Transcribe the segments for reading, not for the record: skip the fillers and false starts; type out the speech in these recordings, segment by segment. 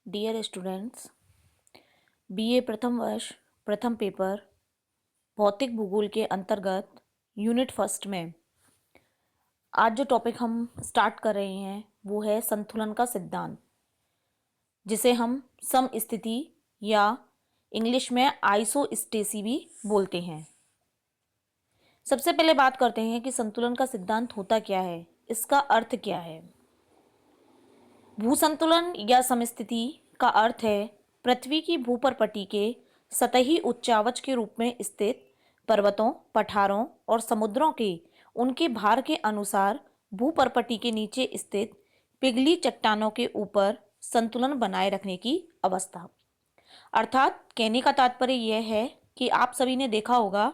Dear students, BA प्रथम वर्ष प्रथम पेपर भौतिक भूगोल के अंतर्गत यूनिट फर्स्ट में आज जो टॉपिक हम स्टार्ट कर रहे हैं वो है संतुलन का सिद्धांत, जिसे हम समस्थिति या इंग्लिश में आइसोस्टेसी भी बोलते हैं। सबसे पहले बात करते हैं कि संतुलन का सिद्धांत होता क्या है, इसका अर्थ क्या है। भूसंतुलन या समस्थिति का अर्थ है पृथ्वी की भूपरपटी के सतही उच्चावच के रूप में स्थित पर्वतों, पठारों और समुद्रों के उनके भार के अनुसार भूपरपटी के नीचे स्थित पिघली चट्टानों के ऊपर संतुलन बनाए रखने की अवस्था। अर्थात कहने का तात्पर्य यह है कि आप सभी ने देखा होगा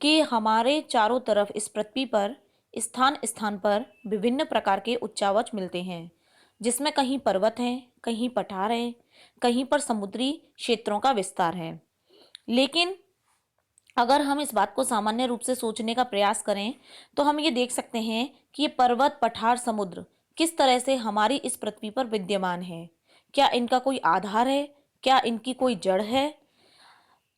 कि हमारे चारों तरफ इस पृथ्वी पर स्थान स्थान पर विभिन्न प्रकार के उच्चावच मिलते हैं, जिसमें कहीं पर्वत हैं, कहीं पठार हैं, कहीं पर समुद्री क्षेत्रों का विस्तार है। लेकिन अगर हम इस बात को सामान्य रूप से सोचने का प्रयास करें तो हम ये देख सकते हैं कि ये पर्वत, पठार, समुद्र किस तरह से हमारी इस पृथ्वी पर विद्यमान है। क्या इनका कोई आधार है? क्या इनकी कोई जड़ है?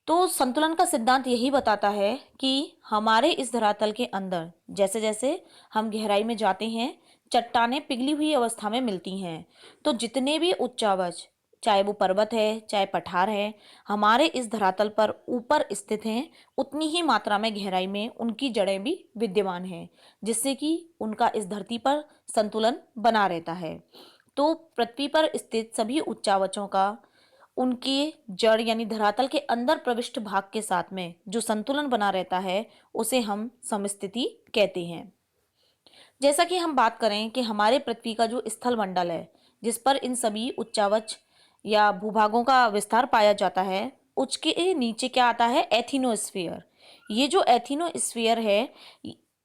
तो संतुलन का सिद्धांत यही बताता है कि हमारे इस धरातल के अंदर जैसे जैसे हम गहराई में जाते हैं, चट्टानें पिघली हुई अवस्था में मिलती हैं। तो जितने भी उच्चावच, चाहे वो पर्वत है, चाहे पठार है, हमारे इस धरातल पर ऊपर स्थित हैं, उतनी ही मात्रा में गहराई में उनकी जड़ें भी विद्यमान हैं, जिससे कि उनका इस धरती पर संतुलन बना रहता है। तो पृथ्वी पर स्थित सभी उच्चावचों का उनकी जड़ यानी धरातल के अंदर प्रविष्ट भाग के साथ में जो संतुलन बना रहता है, उसे हम समस्थिति कहते हैं। जैसा कि हम बात करें कि हमारे पृथ्वी का जो स्थल मंडल है, जिस पर इन सभी उच्चावच या भूभागों का विस्तार पाया जाता है, उसके नीचे क्या आता है? एथिनोस्फीयर। ये जो एथिनोस्फीयर है,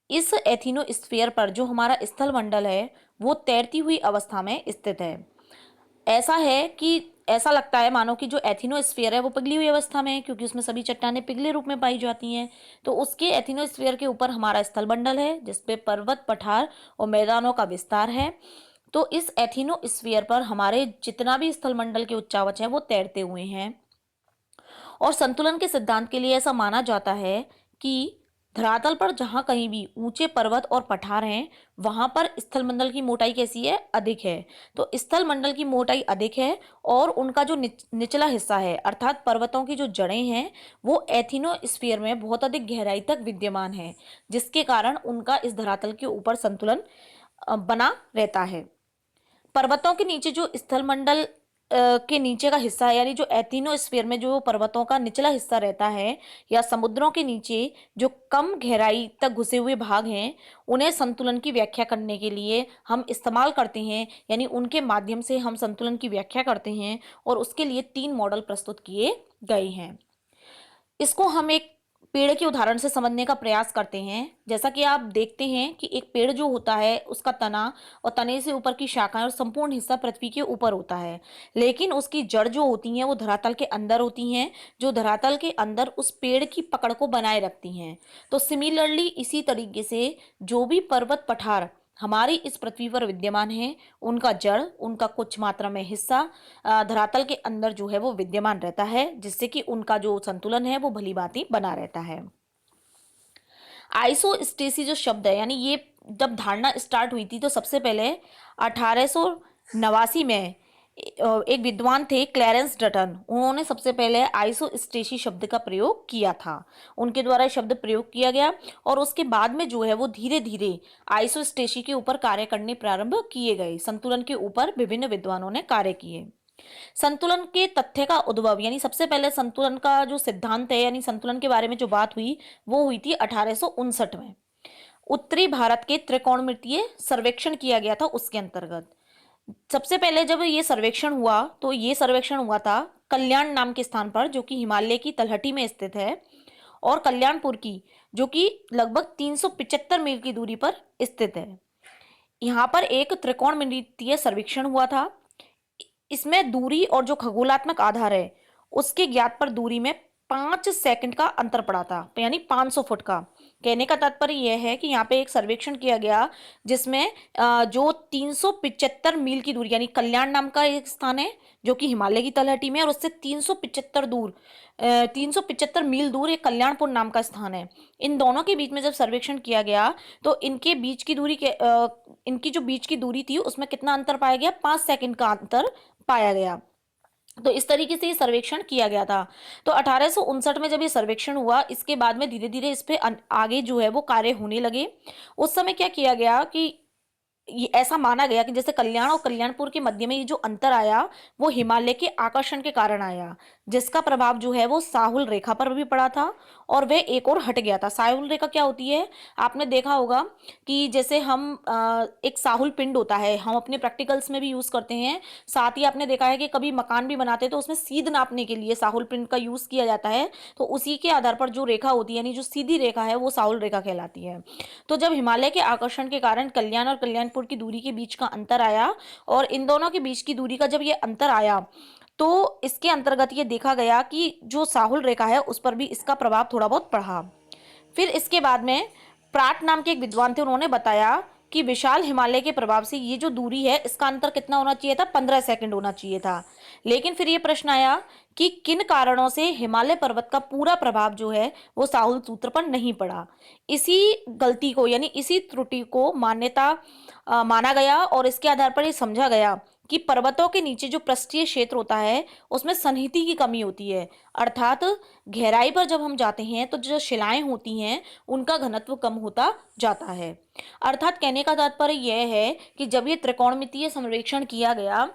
इस एथिनोस्फीयर पर जो हमारा स्थल मंडल है वो तैरती हुई अवस्था में स्थित है। ऐसा है कि ऐसा लगता है मानो कि जो एथिनोस्फीयर है वो पिघली हुई अवस्था में है, क्योंकि उसमें सभी चट्टानें पिघले रूप में पाई जाती हैं। तो उसके एथिनोस्फीयर के ऊपर हमारा स्थल मंडल है, जिसपे पर्वत, पठार और मैदानों का विस्तार है। तो इस एथिनोस्फीयर पर हमारे जितना भी स्थल मंडल के उच्चावच हैं वो तैरते हुए हैं। और संतुलन के सिद्धांत के लिए ऐसा माना जाता है कि धरातल पर जहां कहीं भी ऊंचे पर्वत और पठार हैं, वहां पर स्थल मंडल की मोटाई कैसी है? अधिक है। तो स्थल मंडल की मोटाई अधिक है और उनका जो निचला हिस्सा है, अर्थात पर्वतों की जो जड़ें हैं, वो एथिनोस्फीयर में बहुत अधिक गहराई तक विद्यमान है, जिसके कारण उनका इस धरातल के ऊपर संतुलन बना रहता है। पर्वतों के नीचे जो स्थल मंडल के नीचे का हिस्सा है, यानी जो एथिनोस्फीयर में जो पर्वतों का निचला हिस्सा रहता है, या समुद्रों के नीचे जो कम गहराई तक घुसे हुए भाग हैं, उन्हें संतुलन की व्याख्या करने के लिए हम इस्तेमाल करते हैं, यानी उनके माध्यम से हम संतुलन की व्याख्या करते हैं। और उसके लिए 3 मॉडल प्रस्तुत किए गए हैं। इसको हम एक पेड़ के उदाहरण से समझने का प्रयास करते हैं। जैसा कि आप देखते हैं कि एक पेड़ जो होता है, उसका तना और तने से ऊपर की शाखाएं और संपूर्ण हिस्सा पृथ्वी के ऊपर होता है, लेकिन उसकी जड़ जो होती हैं वो धरातल के अंदर होती हैं, जो धरातल के अंदर उस पेड़ की पकड़ को बनाए रखती हैं। तो सिमिलरली इसी तरीके से जो भी पर्वत, पठार हमारी इस पृथ्वी पर विद्यमान है, उनका जड़, उनका कुछ मात्रा में हिस्सा धरातल के अंदर जो है वो विद्यमान रहता है, जिससे कि उनका जो संतुलन है वो भली भांति बना रहता है। आइसोस्टेसी जो शब्द है, यानी ये जब धारणा स्टार्ट हुई थी तो सबसे पहले 1889 में एक विद्वान थे क्लैरेंस डटन, उन्होंने सबसे पहले आइसोस्टेसी शब्द का प्रयोग किया था। उनके द्वारा शब्द प्रयोग किया गया और उसके बाद में जो है वो धीरे धीरे आइसोस्टेसी के ऊपर कार्य करने प्रारंभ किए गए। संतुलन के ऊपर विभिन्न विद्वानों ने कार्य किए। संतुलन के तथ्य का उद्भव, यानी सबसे पहले संतुलन का जो सिद्धांत है, यानी संतुलन के बारे में जो बात हुई वो हुई थी 1859 में। उत्तरी भारत के त्रिकोणमितीय सर्वेक्षण किया गया था, उसके अंतर्गत सबसे पहले जब ये सर्वेक्षण हुआ तो ये सर्वेक्षण हुआ था कल्याण नाम के स्थान पर, जो कि हिमालय की तलहटी में स्थित है, और कल्याणपुर की, जो कि लगभग 375 मील की दूरी पर स्थित है। यहाँ पर एक त्रिकोणमितीय सर्वेक्षण हुआ था। इसमें दूरी और जो खगोलात्मक आधार है उसके ज्ञात पर दूरी में 5 सेकंड का अंतर पड़ा था, यानी 500 फुट का। कहने का तात्पर्य यह है कि यहाँ पे एक सर्वेक्षण किया गया जिसमें जो 375 मील की दूरी, यानी कल्याण नाम का एक स्थान है जो कि हिमालय की तलहटी में है, और उससे 375 मील दूर एक कल्याणपुर नाम का स्थान है। इन दोनों के बीच में जब सर्वेक्षण किया गया तो इनके बीच की दूरी के इनकी जो बीच की दूरी थी उसमें कितना अंतर पाया गया? 5 सेकंड का अंतर पाया गया। तो इस तरीके से ये सर्वेक्षण किया गया था। तो 1859 में जब ये सर्वेक्षण हुआ, इसके बाद में धीरे धीरे इस पे आगे जो है वो कार्य होने लगे। उस समय क्या किया गया कि ये ऐसा माना गया कि जैसे कल्याण और कल्याणपुर के मध्य में ये जो अंतर आया वो हिमालय के आकर्षण के कारण आया, जिसका प्रभाव जो है वो साहुल रेखा पर भी पड़ा था और वह एक और हट गया था। साहुल रेखा क्या होती है? आपने देखा होगा कि जैसे हम एक साहुल पिंड होता है, हम अपने प्रैक्टिकल्स में भी यूज करते हैं। साथ ही आपने देखा है कि कभी मकान भी बनाते हैं तो उसमें सीध नापने के लिए साहुल पिंड का यूज किया जाता है। तो उसी के आधार पर जो रेखा होती है, यानी जो सीधी रेखा है, वो साहुल रेखा कहलाती है। तो जब हिमालय के आकर्षण के कारण कल्याण और कल्याणपुर की दूरी के बीच का अंतर आया, और इन दोनों के बीच की दूरी का जब ये अंतर आया तो इसके अंतर्गत ये देखा गया कि जो साहुल रेखा है उस पर भी इसका प्रभाव थोड़ा बहुत पड़ा। फिर इसके बाद में प्राट नाम के एक विद्वान थे, उन्होंने बताया कि विशाल हिमालय के प्रभाव से ये जो दूरी है इसका अंतर कितना होना चाहिए था? 15 सेकंड होना चाहिए था। लेकिन फिर ये प्रश्न आया कि किन कारणों से हिमालय पर्वत का पूरा प्रभाव जो है वो साहुल सूत्र पर नहीं पड़ा। इसी गलती को, यानी इसी त्रुटि को माना गया और इसके आधार पर ये समझा गया कि पर्वतों के नीचे जो पृष्ठीय क्षेत्र होता है उसमें सन्निहिति की कमी होती है। अर्थात गहराई पर जब हम जाते हैं तो जो शिलाएं होती हैं उनका घनत्व कम होता जाता है। अर्थात कहने का तात्पर्य यह है कि जब ये त्रिकोणमितीय सर्वेक्षण किया गया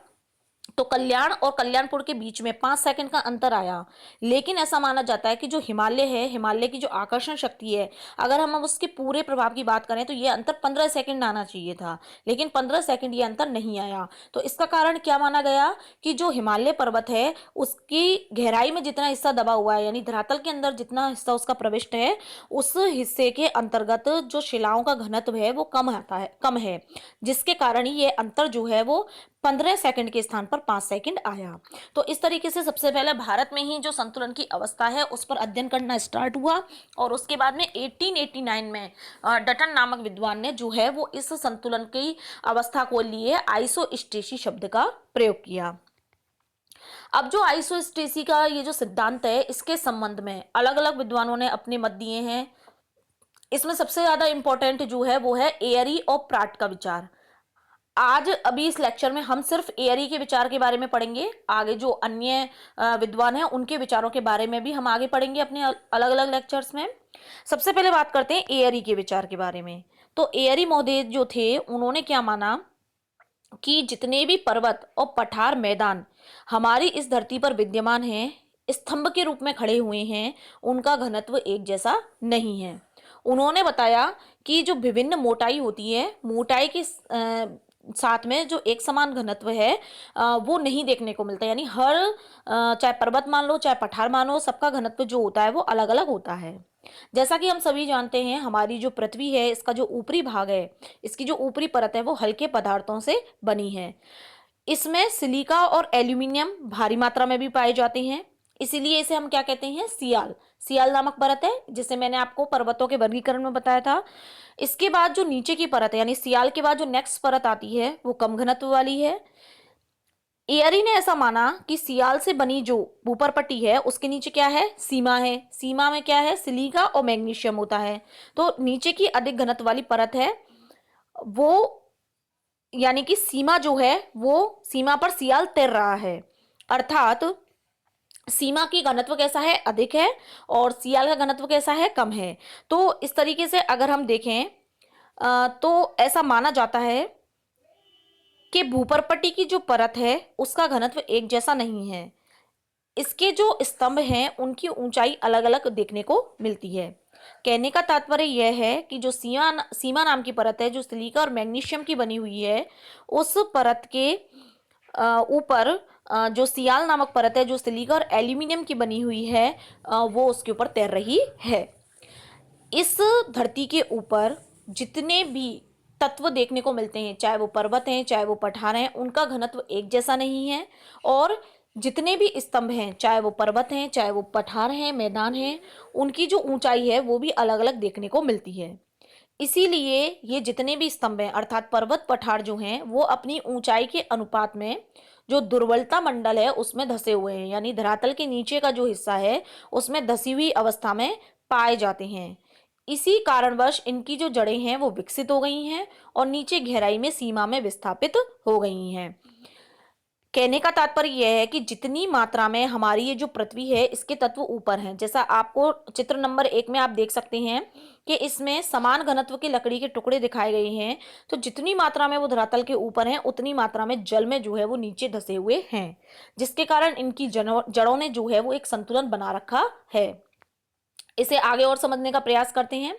तो कल्याण और कल्याणपुर के बीच में 5 सेकंड का अंतर आया। लेकिन ऐसा माना जाता है कि जो हिमालय है, हिमालय की जो आकर्षण शक्ति है, अगर हम उसके पूरे प्रभाव की बात करें तो ये अंतर 15 सेकंड आना चाहिए था, लेकिन 15 सेकंड ये अंतर नहीं आया। तो इसका कारण क्या माना गया कि जो हिमालय पर्वत है उसकी गहराई में जितना हिस्सा दबा हुआ है, यानी धरातल के अंदर जितना हिस्सा उसका प्रविष्ट है, उस हिस्से के अंतर्गत जो शिलाओं का घनत्व है वो कम है, जिसके कारण ही ये अंतर जो है वो 15 सेकंड के स्थान पर 5 सेकंड आया। तो इस तरीके से सबसे पहले भारत में ही जो संतुलन की अवस्था है उस पर अध्ययन करना स्टार्ट हुआ, और उसके बाद में 1889 में डटन नामक विद्वान ने जो है वो इस संतुलन की अवस्था को लिए आइसोस्टेसी शब्द का प्रयोग किया। अब जो आइसोस्टेसी का ये जो सिद्धांत है इसके संबंध में अलग अलग विद्वानों ने अपने मत दिए हैं। इसमें सबसे ज्यादा इंपॉर्टेंट जो है वो है एयरी और प्राट का विचार। आज अभी इस लेक्चर में हम सिर्फ एयरी के विचार के बारे में पढ़ेंगे। आगे जो अन्य विद्वान हैं उनके विचारों के बारे में भी हम आगे पढ़ेंगे अपने अलग अलग लेक्चर्स में। सबसे पहले बात करते हैं एयरी के विचार के बारे में। तो एयरी महोदय जो थे उन्होंने क्या माना कि जितने भी पर्वत और पठार मैदान हमारी इस धरती पर विद्यमान हैं, स्तंभ के रूप में खड़े हुए हैं, उनका घनत्व एक जैसा नहीं है। उन्होंने बताया कि जो विभिन्न मोटाई होती है, मोटाई के साथ में जो एक समान घनत्व है वो नहीं देखने को मिलता। यानी हर चाहे पर्वत मान लो चाहे पठार मान लो, सबका घनत्व जो होता है वो अलग अलग होता है। जैसा कि हम सभी जानते हैं हमारी जो पृथ्वी है इसका जो ऊपरी भाग है, इसकी जो ऊपरी परत है वो हल्के पदार्थों से बनी है। इसमें सिलिका और एल्यूमिनियम भारी मात्रा में भी पाए जाते हैं, इसीलिए इसे हम क्या कहते हैं? सियाल। सियाल नामक परत है जिसे मैंने आपको पर्वतों के वर्गीकरण में बताया था। इसके बाद जो नीचे की परत है, यानी सियाल के बाद जो नेक्स्ट परत आती है वो कम घनत्व वाली है। एयरी ने ऐसा माना कि सियाल से बनी जो ऊपर पट्टी है उसके नीचे क्या है? सीमा है। सीमा में क्या है? सिलिका और मैग्नीशियम होता है। तो नीचे की अधिक घनत्व वाली परत है वो, यानी कि सीमा जो है वो, सीमा पर सियाल तैर रहा है। अर्थात सीमा की घनत्व कैसा है? अधिक है, और सियाल का घनत्व कैसा है? कम है। तो इस तरीके से अगर हम देखें तो ऐसा माना जाता है कि भूपर्पट्टी की जो परत है उसका घनत्व एक जैसा नहीं है। इसके जो स्तंभ हैं उनकी ऊंचाई अलग अलग देखने को मिलती है। कहने का तात्पर्य यह है कि जो सीमा नाम की परत है जो सिलिका और मैग्नीशियम की बनी हुई है, उस परत के ऊपर जो सियाल नामक परत है जो सिलिका और एल्यूमिनियम की बनी हुई है वो उसके ऊपर तैर रही है। इस धरती के ऊपर जितने भी तत्व देखने को मिलते हैं, चाहे वो पर्वत हैं चाहे वो पठार हैं, उनका घनत्व एक जैसा नहीं है। और जितने भी स्तंभ हैं, चाहे वो पर्वत हैं, चाहे वो पठार हैं, मैदान हैं, उनकी जो ऊंचाई है वो भी अलग अलग देखने को मिलती है। इसीलिए ये जितने भी स्तंभ हैं अर्थात पर्वत पठार जो हैं वो अपनी ऊंचाई के अनुपात में जो दुर्बलता मंडल है उसमें धसे हुए हैं, यानी धरातल के नीचे का जो हिस्सा है उसमें धसी हुई अवस्था में पाए जाते हैं। इसी कारणवश इनकी जो जड़ें हैं वो विकसित हो गई हैं और नीचे गहराई में सीमा में विस्थापित हो गई हैं। कहने का तात्पर्य यह है कि जितनी मात्रा में हमारी ये जो पृथ्वी है इसके तत्व ऊपर हैं, जैसा आपको चित्र नंबर 1 में आप देख सकते हैं कि इसमें समान घनत्व के लकड़ी के टुकड़े दिखाए गए हैं। तो जितनी मात्रा में वो धरातल के ऊपर हैं उतनी मात्रा में जल में जो है वो नीचे धसे हुए हैं, जिसके कारण इनकी जड़ों ने जो है वो एक संतुलन बना रखा है। इसे आगे और समझने का प्रयास करते हैं।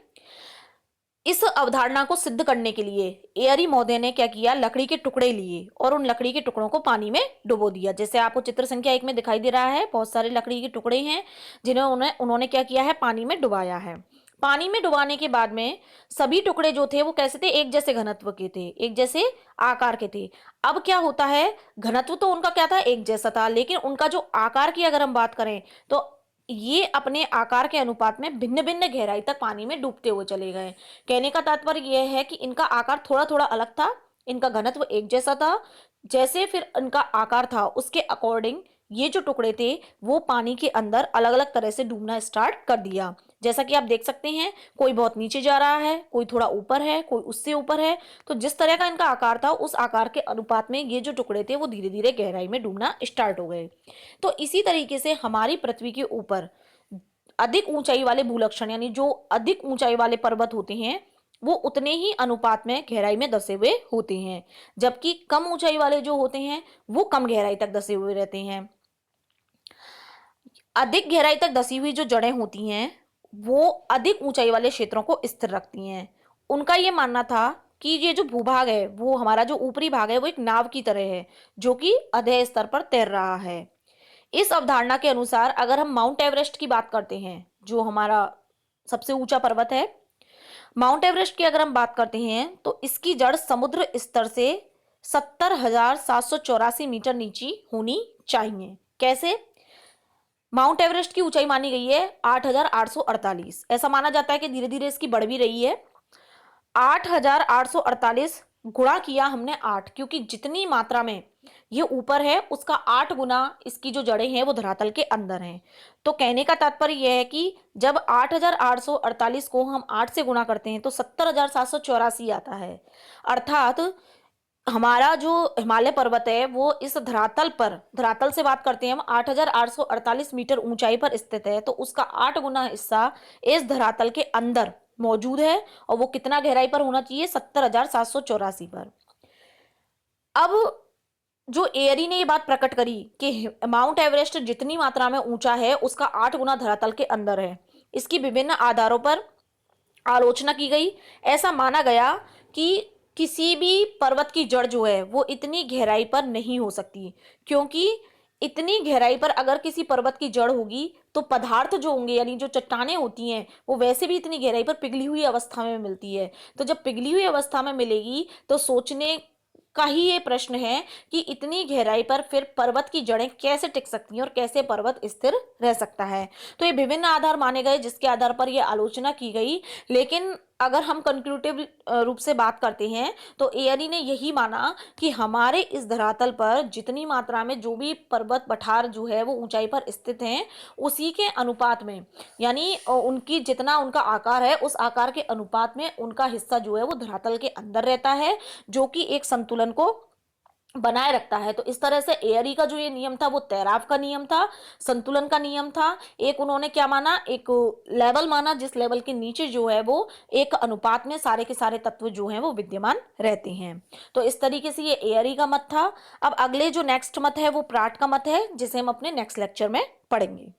इस अवधारणा को सिद्ध करने के लिए एयरी महोदय ने क्या किया, लकड़ी के टुकड़े लिए और उन लकड़ी के टुकड़ों को पानी में डुबो दिया। जैसे आपको चित्र संख्या 1 में दिखाई दे रहा है, बहुत सारे लकड़ी के टुकड़े हैं जिन्हें उन्होंने क्या किया है, पानी में डुबाया है। पानी में डुबाने के बाद में सभी टुकड़े जो थे वो कैसे थे, एक जैसे घनत्व के थे, एक जैसे आकार के थे। अब क्या होता है, घनत्व तो उनका क्या था, एक जैसा था, लेकिन उनका जो आकार की अगर हम बात करें तो ये अपने आकार के अनुपात में भिन्न भिन्न गहराई तक पानी में डूबते हुए चले गए। कहने का तात्पर्य यह है कि इनका आकार थोड़ा थोड़ा अलग था, इनका घनत्व एक जैसा था। जैसे फिर इनका आकार था उसके अकॉर्डिंग ये जो टुकड़े थे वो पानी के अंदर अलग अलग तरह से डूबना स्टार्ट कर दिया। जैसा कि आप देख सकते हैं, कोई बहुत नीचे जा रहा है, कोई थोड़ा ऊपर है, कोई उससे ऊपर है। तो जिस तरह का इनका आकार था उस आकार के अनुपात में ये जो टुकड़े थे वो धीरे धीरे गहराई में डूबना स्टार्ट हो गए। तो इसी तरीके से हमारी पृथ्वी के ऊपर अधिक ऊंचाई वाले भूलक्षण यानी जो अधिक ऊंचाई वाले पर्वत होते हैं वो उतने ही अनुपात में गहराई में धसे हुए होते हैं, जबकि कम ऊंचाई वाले जो होते हैं वो कम गहराई तक धसे हुए रहते हैं। अधिक गहराई तक धसी हुई जो जड़ें होती हैं वो अधिक ऊंचाई वाले क्षेत्रों को स्थिर रखती हैं। उनका ये मानना था कि ये जो भूभाग है वो हमारा जो ऊपरी भाग है वो एक नाव की तरह है जो कि अधेय स्तर पर तैर रहा है। इस अवधारणा के अनुसार अगर हम माउंट एवरेस्ट की बात करते हैं जो हमारा सबसे ऊंचा पर्वत है, माउंट एवरेस्ट की अगर हम बात करते हैं तो इसकी जड़ समुद्र स्तर से 70,784 मीटर नीची होनी चाहिए। कैसे? माउंट एवरेस्ट की ऊंचाई मानी गई है 8,848। ऐसा माना जाता है कि धीरे धीरे इसकी बढ़ भी रही है। 8,848 गुणा किया हमने 8, क्योंकि जितनी मात्रा में ये ऊपर है उसका 8 गुना इसकी जो जड़ें हैं वो धरातल के अंदर हैं। तो कहने का तात्पर्य यह है कि जब 8,848 को हम 8 से गुणा करते हैं तो 70,784 आता है। अर्थात हमारा जो हिमालय पर्वत है वो इस धरातल से बात करते हैं हम 8,848 मीटर ऊंचाई पर स्थित है, तो उसका 8 गुना हिस्सा इस धरातल के अंदर मौजूद है और वो कितना गहराई पर होना चाहिए, 70,784 पर। अब जो एयरी ने ये बात प्रकट करी कि माउंट एवरेस्ट जितनी मात्रा में ऊंचा है उसका 8 गुना धरातल के अंदर है, इसकी विभिन्न आधारों पर आलोचना की गई। ऐसा माना गया कि किसी भी पर्वत की जड़ जो है वो इतनी गहराई पर नहीं हो सकती, क्योंकि इतनी गहराई पर अगर किसी पर्वत की जड़ होगी तो पदार्थ जो होंगे यानी जो चट्टानें होती हैं वो वैसे भी इतनी गहराई पर पिघली हुई अवस्था में मिलती है। तो जब पिघली हुई अवस्था में मिलेगी तो सोचने का ही ये प्रश्न है कि इतनी गहराई पर फिर पर्वत की जड़ें कैसे टिक सकती हैं और कैसे पर्वत स्थिर रह सकता है। तो ये विभिन्न आधार माने गए जिसके आधार पर यह आलोचना की गई। लेकिन अगर हम कंक्लूसिव रूप से बात करते हैं तो एयरी ने यही माना कि हमारे इस धरातल पर जितनी मात्रा में जो भी पर्वत पठार जो है वो ऊंचाई पर स्थित हैं उसी के अनुपात में, यानी उनकी जितना उनका आकार है उस आकार के अनुपात में उनका हिस्सा जो है वो धरातल के अंदर रहता है, जो कि एक संतुलन को बनाए रखता है। तो इस तरह से एयरी का जो ये नियम था वो तैराव का नियम था, संतुलन का नियम था। एक उन्होंने क्या माना, एक लेवल माना जिस लेवल के नीचे जो है वो एक अनुपात में सारे के सारे तत्व जो हैं वो विद्यमान रहते हैं। तो इस तरीके से ये एयरी का मत था। अब अगले जो नेक्स्ट मत है वो प्राट का मत है जिसे हम अपने नेक्स्ट लेक्चर में पढ़ेंगे।